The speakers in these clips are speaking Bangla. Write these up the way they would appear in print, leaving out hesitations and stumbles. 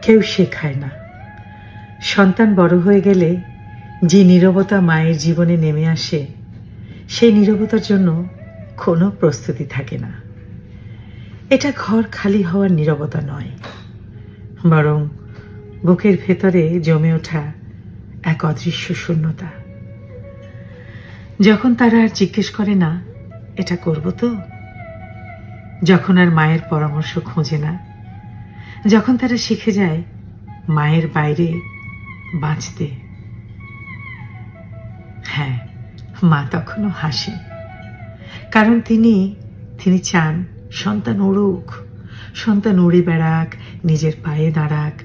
কেউ শেখায় না। সন্তান বড় হয়ে গেলে যে নীরবতা মায়ের জীবনে নেমে আসে, সেই নীরবতার জন্য কোনো প্রস্তুতি থাকে না। এটা ঘর খালি হওয়ার নীরবতা নয়, বরং বুকের ভেতরে জমে ওঠা এক অদৃশ্য শূন্যতা। যখন তারা আর জিজ্ঞেস করে না, এটা করব তো, যখন আর মায়ের পরামর্শ খোঁজে না, যখন তারা শিখে যায় মায়ের বাইরে বাঁচতে, হ্যাঁ, মা তখনও হাসেন। কারণ তিনি চান সন্তান উড়ুক, সন্তান উড়ে বেড়াক, নিজের পায়ে দাঁড়াক।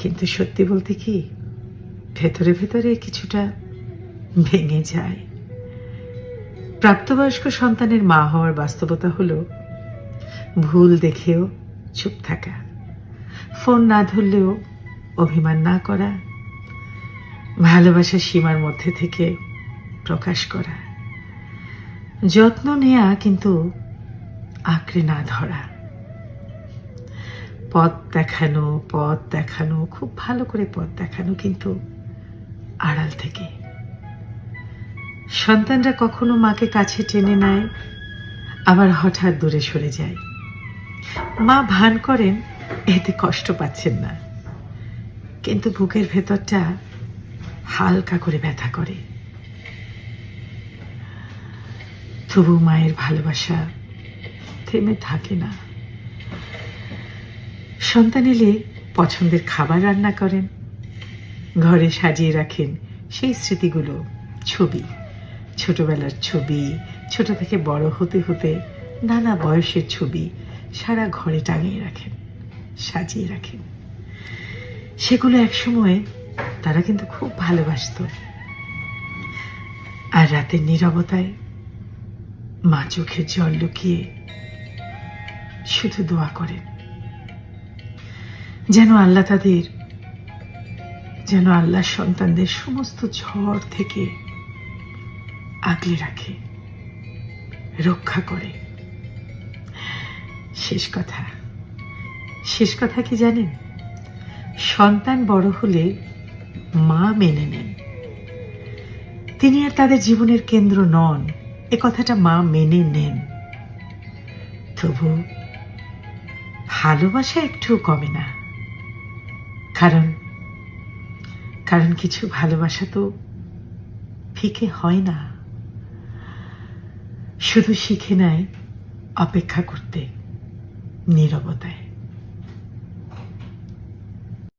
কিন্তু সত্যি বলতে কি, ভেতরে ভেতরে কিছুটা ভেঙে যায়। প্রাপ্তবয়স্ক সন্তানের মা হওয়ার বাস্তবতা হলো ভুল দেখেও চুপ থাকা, ফোন না ধরলেও অভিমান না করা, ভালোবাসার সীমার মধ্যে থেকে প্রকাশ করা, যত্ন নেয়া কিন্তু আঁকড়ে না ধরা, পথ দেখানো, খুব ভালো করে পথ দেখানো, কিন্তু আড়াল থেকে। সন্তানরা কখনো মাকে কাছে টেনে নেয়, আবার হঠাৎ দূরে সরে যায়। মা ভান করেন এতে কষ্ট পাচ্ছেন না, কিন্তু বুকের ভেতরটা হালকা করে ব্যথা করে। তবু মায়ের ভালোবাসা থেমে থাকে না। সন্তান এলে পছন্দের খাবার রান্না করেন, ঘরে সাজিয়ে রাখেন সেই স্মৃতিগুলো, ছবি, ছোটবেলার ছবি, ছোট থেকে বড় হতে হতে নানা বয়সের ছবি সারা ঘরে টাঙিয়ে রাখেন, সাজিয়ে রাখেন। সেগুলো একসময় তারা কিন্তু খুব ভালোবাসত। আর রাতের নীরবতায় মা চোখের জল লুকিয়ে শুধু দোয়া করেন, যেন আল্লাহ সন্তানদের সমস্ত ঝড় থেকে আগলে রাখে, রক্ষা করে। শেষ কথা কি জানেন? সন্তান বড় হলে মা মেনে নেন। তিনি আর তাদের জীবনের কেন্দ্র নন, এ কথাটা মা মেনে নেন। তবু ভালোবাসা একটু কমে না। কারণ কিছু ভালোবাসা তো ফিকে হয় না, শুধু শিখে নেয় অপেক্ষা করতে নীরবতায়।